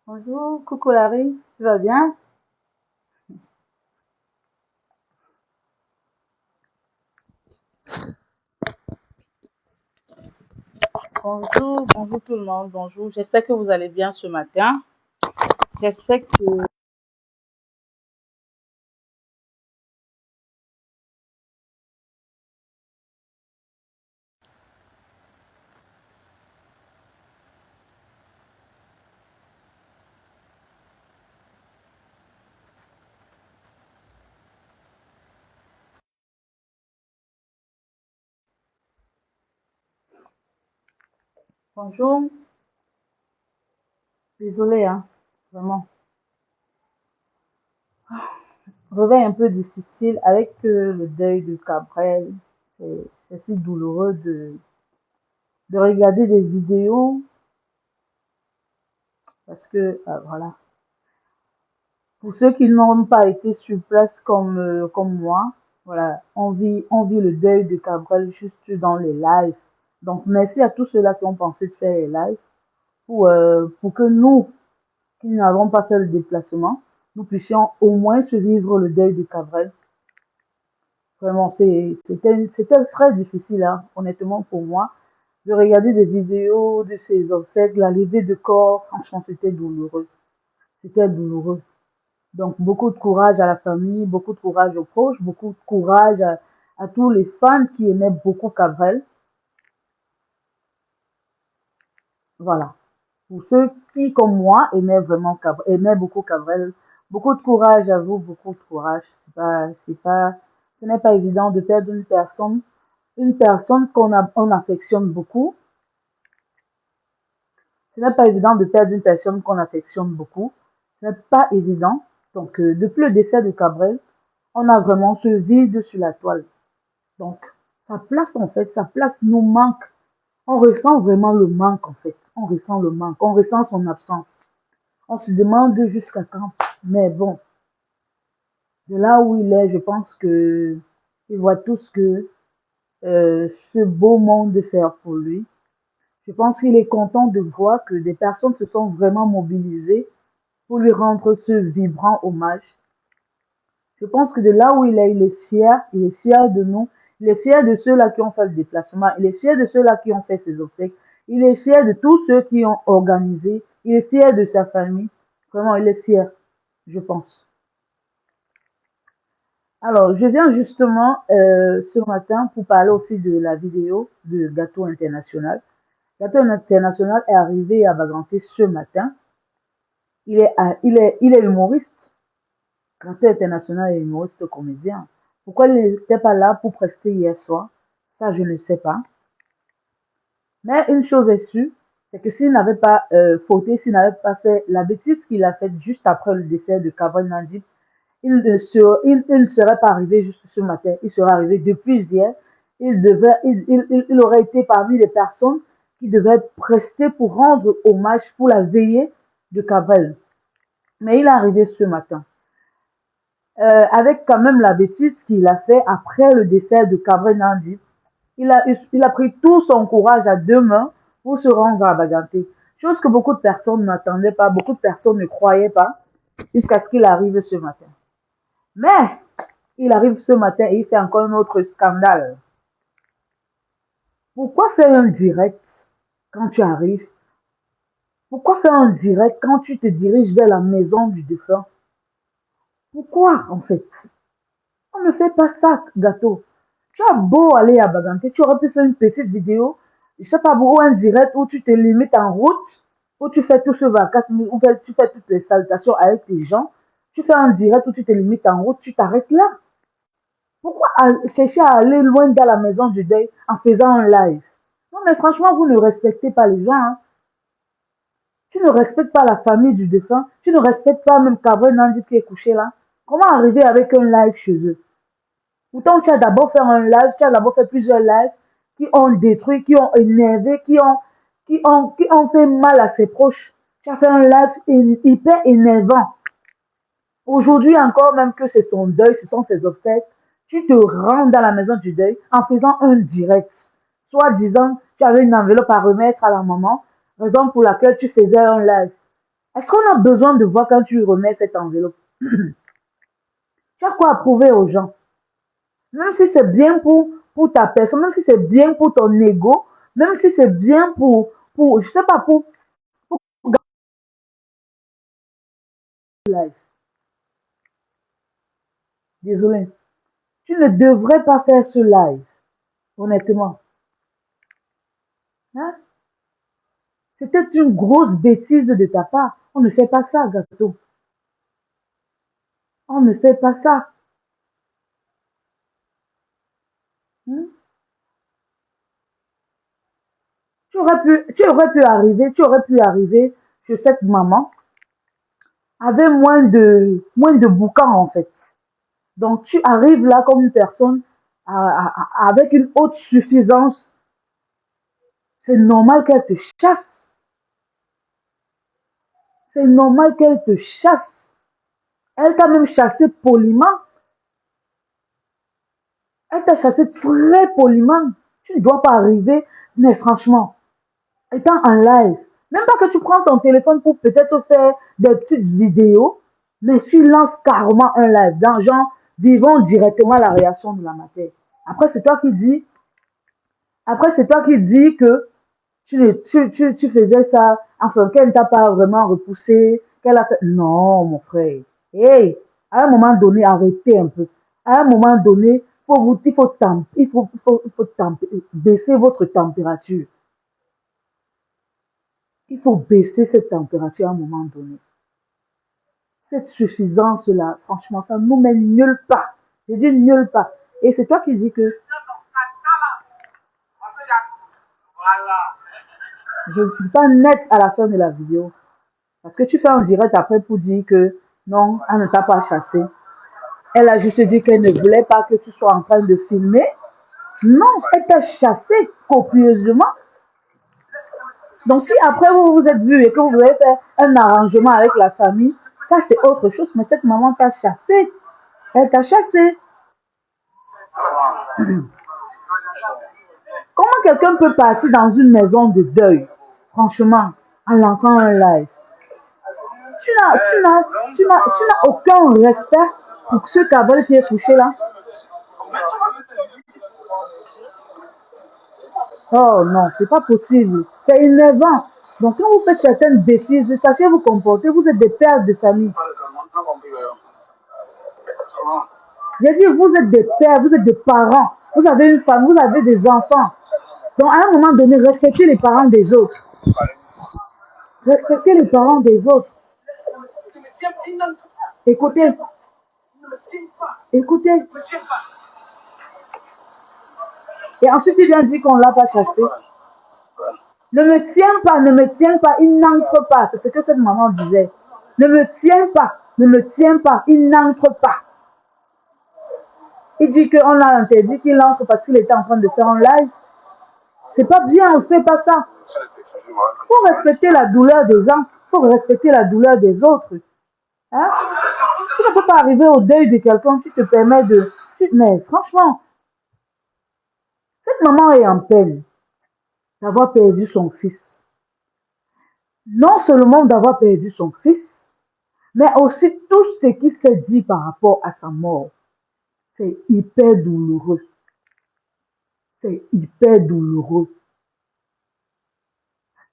Bonjour, coucou Larry, tu vas bien? Bonjour, bonjour tout le monde, bonjour. J'espère que vous allez bien ce matin. J'espère que... Bonjour, désolé, hein, vraiment. Réveil un peu difficile avec le deuil de Cabrel. C'est si douloureux de regarder des vidéos parce que, voilà. Pour ceux qui n'ont pas été sur place comme moi, voilà, on vit le deuil de Cabrel juste dans les lives. Donc, merci à tous ceux-là qui ont pensé de faire les lives pour que nous, qui n'avons pas fait le déplacement, nous puissions au moins se vivre le deuil de Cabrel. Vraiment, c'était très difficile, hein, honnêtement, pour moi, de regarder des vidéos de ces obsèques, la levée de corps. Franchement, c'était douloureux. C'était douloureux. Donc, beaucoup de courage à la famille, beaucoup de courage aux proches, beaucoup de courage à tous les fans qui aimaient beaucoup Cabrel. Voilà. Pour ceux qui, comme moi, aimaient beaucoup Cabrel, beaucoup de courage à vous, beaucoup de courage. Ce n'est pas évident de perdre une personne on affectionne beaucoup. Ce n'est pas évident de perdre une personne qu'on affectionne beaucoup. Ce n'est pas évident. Donc, depuis le décès de Cabrel, on a vraiment ce vide sur la toile. Donc, sa place nous manque. On ressent vraiment le manque, en fait. On ressent le manque. On ressent son absence. On se demande jusqu'à quand. Mais bon, de là où il est, je pense que il voit tout ce que ce beau monde faire pour lui. Je pense qu'il est content de voir que des personnes se sont vraiment mobilisées pour lui rendre ce vibrant hommage. Je pense que de là où il est fier de nous, il est fier de ceux-là qui ont fait le déplacement, il est fier de ceux-là qui ont fait ses obsèques, il est fier de tous ceux qui ont organisé, il est fier de sa famille. Vraiment, il est fier, je pense. Alors, je viens justement ce matin pour parler aussi de la vidéo de Gâteau International. Gâteau International est arrivé à Baganté ce matin. Il est humoriste. Gâteau International est humoriste comédien. Pourquoi il n'était pas là pour prester hier soir? Ça, je ne sais pas. Mais une chose est sûre, c'est que s'il n'avait pas fauté, s'il n'avait pas fait la bêtise qu'il a faite juste après le décès de Cameron Nandib, il ne serait pas arrivé juste ce matin, il serait arrivé depuis hier. Il aurait été parmi les personnes qui devaient prester pour rendre hommage pour la veillée de Cabrel. Mais il est arrivé ce matin, avec quand même la bêtise qu'il a fait après le décès de Cabrel Nandi. Il a pris tout son courage à deux mains pour se rendre à Baganté. Chose que beaucoup de personnes n'attendaient pas, beaucoup de personnes ne croyaient pas, jusqu'à ce qu'il arrive ce matin. Mais il arrive ce matin et il fait encore un autre scandale. Pourquoi faire un direct quand tu arrives? Pourquoi faire un direct quand tu te diriges vers la maison du défunt? Pourquoi en fait? On ne fait pas ça, gâteau. Tu as beau aller à Baganté, tu aurais pu faire une petite vidéo, je sais pas, ou un direct où tu te limites en route, où tu fais tout ce vacances, où tu fais toutes les salutations avec les gens. Tu fais un direct où tu te limites en route, tu t'arrêtes là. Pourquoi chercher à aller loin dans la maison du deuil en faisant un live? Non, mais franchement, vous ne respectez pas les gens, hein. Tu ne respectes pas la famille du défunt. Tu ne respectes pas même Cabrel Nandi qui est couché là. Comment arriver avec un live chez eux? Pourtant, tu as d'abord fait un live, tu as d'abord fait plusieurs lives qui ont détruit, qui ont énervé, qui ont fait mal à ses proches. Tu as fait un live hyper énervant. Aujourd'hui encore, même que c'est son deuil, ce sont ses obsèques, tu te rends dans la maison du deuil en faisant un direct. Soit disant, tu avais une enveloppe à remettre à la maman, raison pour laquelle tu faisais un live. Est-ce qu'on a besoin de voir quand tu remets cette enveloppe? Tu as quoi à prouver aux gens? Même si c'est bien pour ta personne, même si c'est bien pour ton ego, même si c'est bien je sais pas, pour gagner life. Désolé. Tu ne devrais pas faire ce live, honnêtement. Hein? C'était une grosse bêtise de ta part. On ne fait pas ça, gâteau. On ne fait pas ça. Hein? Tu aurais pu arriver chez cette maman avec moins de boucan, en fait. Donc, tu arrives là comme une personne avec une haute suffisance. C'est normal qu'elle te chasse. C'est normal qu'elle te chasse. Elle t'a même chassé poliment. Elle t'a chassé très poliment. Tu ne dois pas arriver, mais franchement, étant en live, même pas que tu prends ton téléphone pour peut-être faire des petites vidéos, mais tu lances carrément un live dans genre, vivons directement la réaction de la matière. Après, c'est toi qui dis, après, c'est toi qui dis que tu faisais ça, enfin, qu'elle ne t'a pas vraiment repoussé, qu'elle a fait. Non, mon frère. Hey, à un moment donné, arrêtez un peu. À un moment donné, il faut baisser votre température. Il faut baisser cette température à un moment donné. Cette suffisance-là, franchement, ça ne nous mène nulle part. Je dis nulle part. Et c'est toi qui dis que je ne suis pas nette à la fin de la vidéo. Parce que tu fais en direct après pour dire que non, elle ne t'a pas chassé. Elle a juste dit qu'elle ne voulait pas que tu sois en train de filmer. Non, elle t'a chassé copieusement. Donc si après vous vous êtes vu et que vous voulez faire un arrangement avec la famille, ça c'est autre chose. Mais cette maman t'a chassé. Elle t'a chassé. Comment quelqu'un peut partir dans une maison de deuil, franchement, en lançant un live? Tu n'as aucun respect pour ce cabal qui est couché là. Oh non, c'est pas possible. C'est énervant. Donc quand vous faites certaines bêtises, sachez vous comporter, vous êtes des pères de famille. J'ai dit, vous êtes des pères, vous êtes des parents. Vous avez une femme, vous avez des enfants. Donc à un moment donné, respectez les parents des autres. Respectez les parents des autres. Écoutez, écoutez. Et ensuite, il vient dire qu'on ne l'a pas chassé. Ne me tiens pas, ne me tiens pas, il n'entre pas. C'est ce que cette maman disait. Ne me tiens pas, ne me tiens pas, il n'entre pas. Il dit qu'on a interdit qu'il entre parce qu'il était en train de faire un live. C'est pas bien, on ne fait pas ça. Il faut respecter la douleur des uns, il faut respecter la douleur des autres. Hein? Tu ne peux pas arriver au deuil de quelqu'un qui te permet de... Mais franchement, cette maman est en peine d'avoir perdu son fils. Non seulement d'avoir perdu son fils, mais aussi tout ce qui s'est dit par rapport à sa mort. C'est hyper douloureux. C'est hyper douloureux.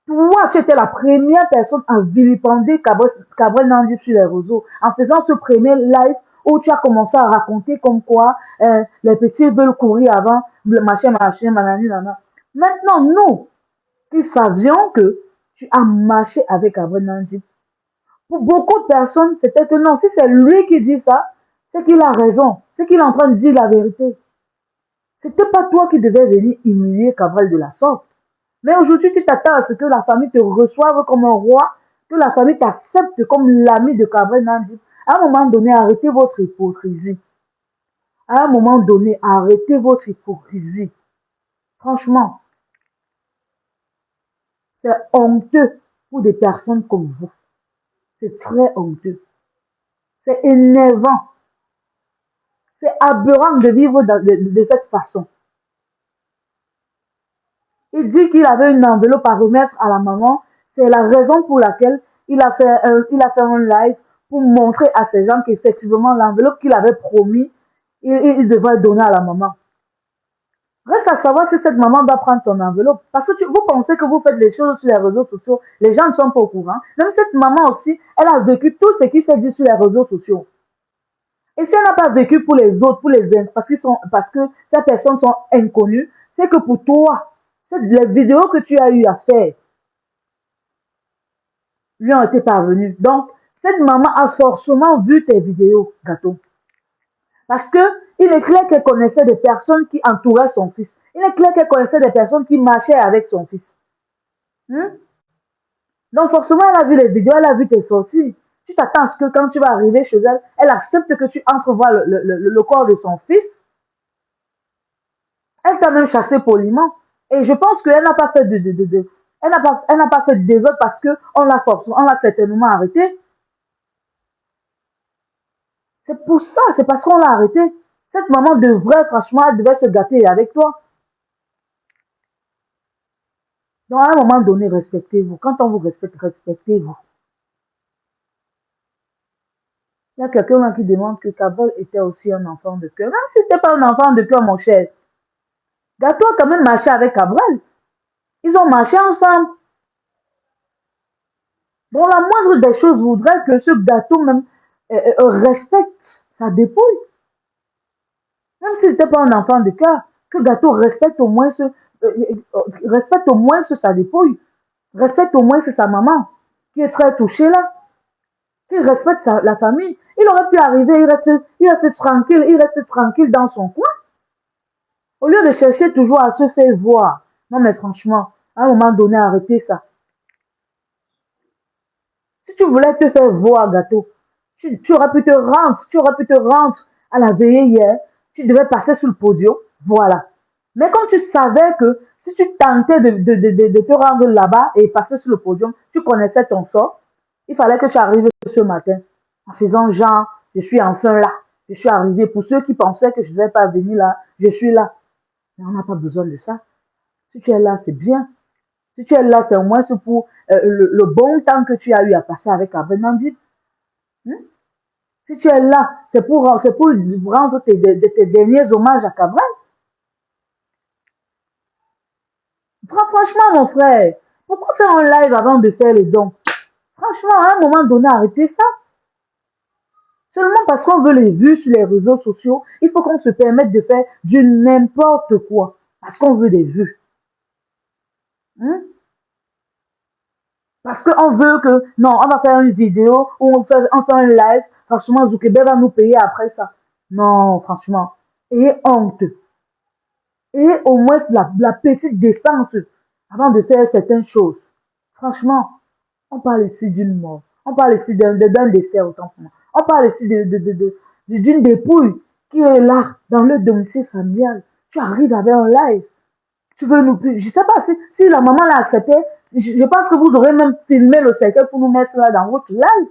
Toi, tu étais la première personne à vilipender Cabrel Nandi sur les réseaux en faisant ce premier live où tu as commencé à raconter comme quoi les petits veulent courir avant, le machin, manani, nana. Maintenant, nous, qui savions que tu as marché avec Cabrel Nandi, pour beaucoup de personnes, c'était que non, si c'est lui qui dit ça, c'est qu'il a raison, c'est qu'il est en train de dire la vérité. C'était pas toi qui devais venir humilier Cabral de la sorte. Mais aujourd'hui, tu t'attends à ce que la famille te reçoive comme un roi, que la famille t'accepte comme l'ami de Cabral Nandi. À un moment donné, arrêtez votre hypocrisie. À un moment donné, arrêtez votre hypocrisie. Franchement, c'est honteux pour des personnes comme vous. C'est très honteux. C'est énervant. C'est aberrant de vivre de cette façon. Il dit qu'il avait une enveloppe à remettre à la maman. C'est la raison pour laquelle il a fait un live pour montrer à ces gens qu'effectivement, l'enveloppe qu'il avait promis, il devrait donner à la maman. Reste à savoir si cette maman va prendre ton enveloppe. Parce que vous pensez que vous faites les choses sur les réseaux sociaux, les gens ne sont pas au courant. Même cette maman aussi, elle a vécu tout ce qui se dit sur les réseaux sociaux. Et si elle n'a pas vécu pour les autres, parce que ces personnes sont inconnues, c'est que pour toi, les vidéos que tu as eu à faire lui ont été parvenues. Donc, cette maman a forcément vu tes vidéos, gâteau. Parce que il est clair qu'elle connaissait des personnes qui entouraient son fils. Il est clair qu'elle connaissait des personnes qui marchaient avec son fils. Hmm? Donc forcément, elle a vu les vidéos, elle a vu tes sorties. Tu t'attends à ce que quand tu vas arriver chez elle, elle accepte que tu entres voir le corps de son fils. Elle t'a même chassé poliment. Et je pense qu'elle n'a pas fait elle n'a pas fait des autres parce que on l'a certainement arrêté. C'est pour ça, c'est parce qu'on l'a arrêté. Cette maman devrait, franchement, elle devait se gâter avec toi. Donc, à un moment donné, respectez-vous. Quand on vous respecte, respectez-vous. Il y a quelqu'un qui demande que Cabral était aussi un enfant de cœur. Même si c'était pas un enfant de cœur, mon cher. Gâteau a quand même marché avec Cabral. Ils ont marché ensemble. Donc, la moindre des choses voudrait que ce gâteau même respecte sa dépouille. Même s'il n'était pas un enfant de cœur, que gâteau respecte au moins sa dépouille. Respecte au moins sa maman, qui est très touchée là. Qui respecte la famille. Il aurait pu arriver, il reste tranquille dans son coin. Au lieu de chercher toujours à se faire voir. Non, mais franchement, à un moment donné, arrêtez ça. Si tu voulais te faire voir, gâteau, tu aurais pu te rendre à la veillée hier. Tu devais passer sur le podium. Voilà. Mais quand tu savais que si tu tentais de te rendre là-bas et passer sur le podium, tu connaissais ton sort, il fallait que tu arrives ce matin en faisant genre, je suis enfin là. Je suis arrivé. Pour ceux qui pensaient que je ne devais pas venir là, je suis là. Mais on n'a pas besoin de ça. Si tu es là, c'est bien. Si tu es là, c'est au moins pour le bon temps que tu as eu à passer avec Abenandi. Hmm? Si tu es là, c'est pour rendre tes derniers hommages à Cabral. Franchement, mon frère, pourquoi faire un live avant de faire les dons? Franchement, à un moment donné, arrêtez ça. Seulement parce qu'on veut les vues sur les réseaux sociaux, il faut qu'on se permette de faire du n'importe quoi. Parce qu'on veut des vues. Hmm? Parce qu'on veut que, non, on va faire une vidéo ou on fait un live. Franchement, Zuckerberg va nous payer après ça. Non, franchement. Ayez honte. Ayez au moins la petite décence avant de faire certaines choses. Franchement, on parle ici d'une mort. On parle ici d'un décès autant pour moi. On parle ici d'une dépouille qui est là, dans le domicile familial. Tu arrives avec un live. Tu veux nous... Je ne sais pas si la maman l'a accepté. Je pense que vous aurez même filmé le cercueil pour nous mettre là dans votre live.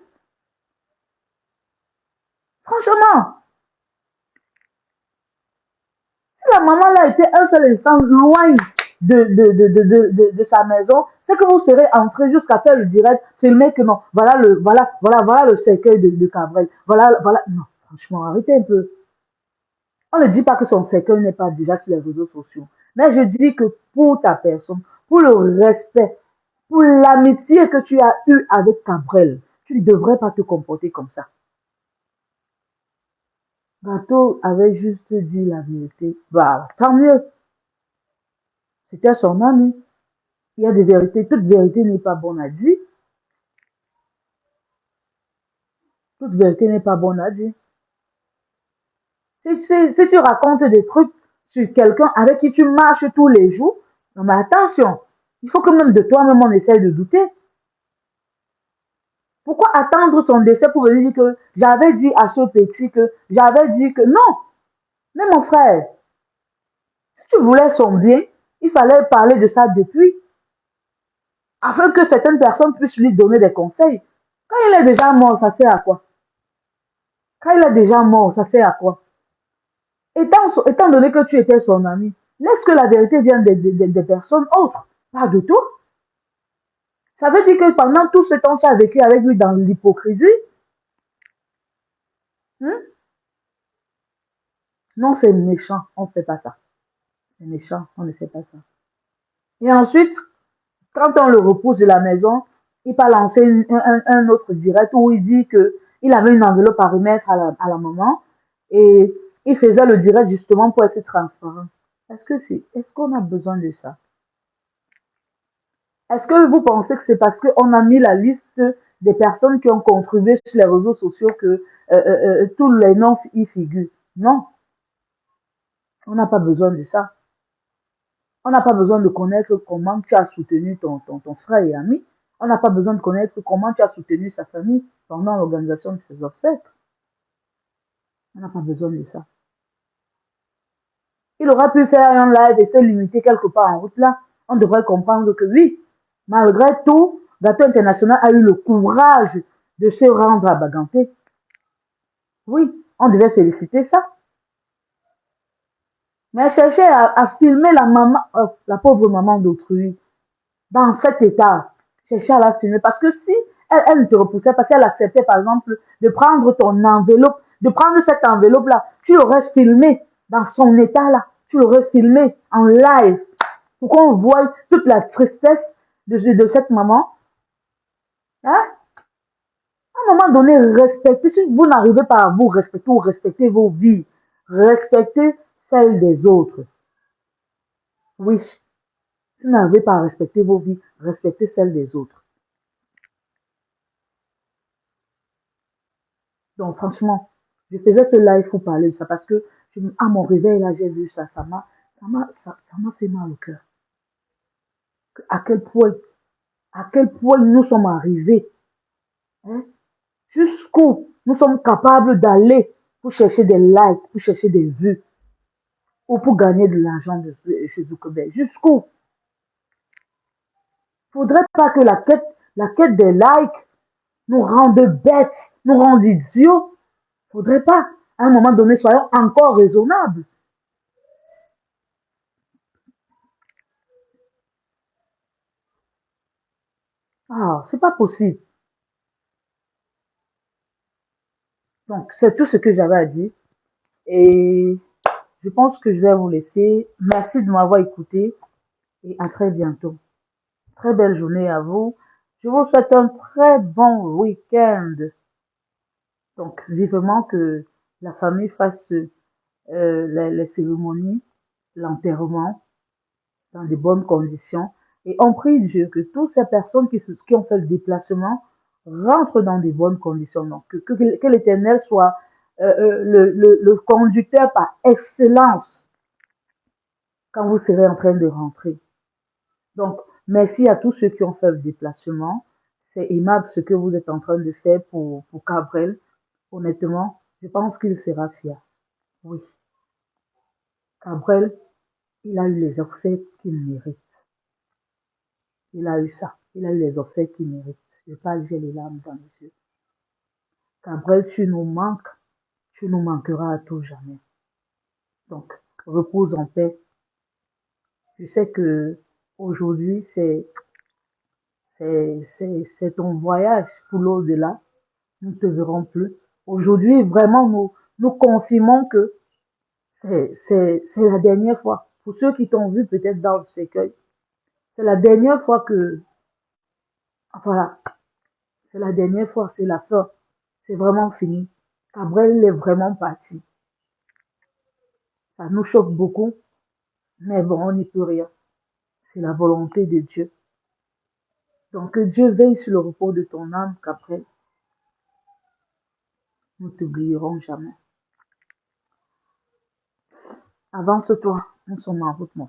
Franchement, si la maman là était un seul instant loin de sa maison, c'est que vous serez entré jusqu'à faire le direct, filmer que non, voilà le cercueil de Cabrel. Voilà. Non, franchement, arrêtez un peu. On ne dit pas que son cercueil n'est pas déjà sur les réseaux sociaux. Mais je dis que pour ta personne, pour le respect, pour l'amitié que tu as eue avec Cabrel, tu ne devrais pas te comporter comme ça. Gâteau avait juste dit la vérité. Bah, tant mieux. C'était son ami. Il y a des vérités. Toute vérité n'est pas bonne à dire. Toute vérité n'est pas bonne à dire. Si tu racontes des trucs sur quelqu'un avec qui tu marches tous les jours, non mais attention, il faut que même de toi-même on essaye de douter. Pourquoi attendre son décès pour venir dire que j'avais dit à ce petit que j'avais dit que non. Mais mon frère, si tu voulais son bien, il fallait parler de ça depuis, afin que certaines personnes puissent lui donner des conseils. Quand il est déjà mort, ça sert à quoi? Quand il est déjà mort, ça sert à quoi? Étant donné que tu étais son ami, laisse que la vérité vienne des personnes autres, pas de toi. Ça veut dire que pendant tout ce temps, tu as vécu avec lui dans l'hypocrisie. Hmm? Non, c'est méchant. On ne fait pas ça. C'est méchant. On ne fait pas ça. Et ensuite, quand on le repousse de la maison, il va lancer un autre direct où il dit que il avait une enveloppe à remettre à la maman et il faisait le direct justement pour être transparent. Est-ce qu'on a besoin de ça? Est-ce que vous pensez que c'est parce qu'on a mis la liste des personnes qui ont contribué sur les réseaux sociaux que tous les noms y figurent? Non, on n'a pas besoin de ça. On n'a pas besoin de connaître comment tu as soutenu ton frère et ami. On n'a pas besoin de connaître comment tu as soutenu sa famille pendant l'organisation de ses obsèques. On n'a pas besoin de ça. Il aurait pu faire un live et se limiter quelque part en route là. On devrait comprendre que oui, malgré tout, Gâteau International a eu le courage de se rendre à Baganté. Oui, on devait féliciter ça. Mais chercher à filmer la maman, la pauvre maman d'autrui, dans cet état, chercher à la filmer. Parce que si elle ne te repoussait pas, si elle acceptait par exemple de prendre ton enveloppe, de prendre cette enveloppe-là, tu l'aurais filmé dans son état-là, tu l'aurais filmé en live pour qu'on voie toute la tristesse de cette maman. Hein? À un moment donné, respectez, si vous n'arrivez pas à vous respecter ou respecter vos vies, respectez celles des autres. Oui, si vous n'arrivez pas à respecter vos vies, respectez celles des autres. Donc, franchement, je faisais ce live pour parler de ça parce que à mon réveil, là, j'ai vu ça, ça m'a fait mal au cœur. À quel point, à quel point nous sommes arrivés, hein, jusqu'où nous sommes capables d'aller pour chercher des likes, pour chercher des vues, ou pour gagner de l'argent chez Zuckerberg. Jusqu'où? Faudrait pas que la quête des likes nous rende bêtes, nous rende idiots. Faudrait pas. À un moment donné, soyons encore raisonnables. Ah, c'est pas possible. Donc, c'est tout ce que j'avais à dire. Et je pense que je vais vous laisser. Merci de m'avoir écouté et à très bientôt. Très belle journée à vous. Je vous souhaite un très bon week-end. Donc, vivement que la famille fasse les cérémonies, l'enterrement dans de bonnes conditions. Et on prie Dieu que toutes ces personnes qui ont fait le déplacement rentrent dans de bonnes conditions. Donc, que l'Éternel soit le conducteur par excellence quand vous serez en train de rentrer. Donc, merci à tous ceux qui ont fait le déplacement. C'est aimable ce que vous êtes en train de faire pour Gabriel. Honnêtement, je pense qu'il sera fier. Oui, Gabriel, il a eu les obsèques qu'il mérite. Il a eu ça. Il a eu les obsèques qu'il mérite. Je parle, j'ai les larmes dans les yeux. Gabriel, tu nous manques. Tu nous manqueras à tout jamais. Donc, repose en paix. Je sais que aujourd'hui, c'est ton voyage pour l'au-delà. Nous ne te verrons plus. Aujourd'hui, vraiment, nous confirmons que c'est la dernière fois. Pour ceux qui t'ont vu peut-être dans le cercueil, c'est la dernière fois que, voilà, c'est la dernière fois, c'est la fin. C'est vraiment fini. Gabriel est vraiment parti. Ça nous choque beaucoup, mais bon, on n'y peut rien. C'est la volonté de Dieu. Donc que Dieu veille sur le repos de ton âme, qu'après, nous ne t'oublierons jamais. Avance-toi, nous sommes en route, mon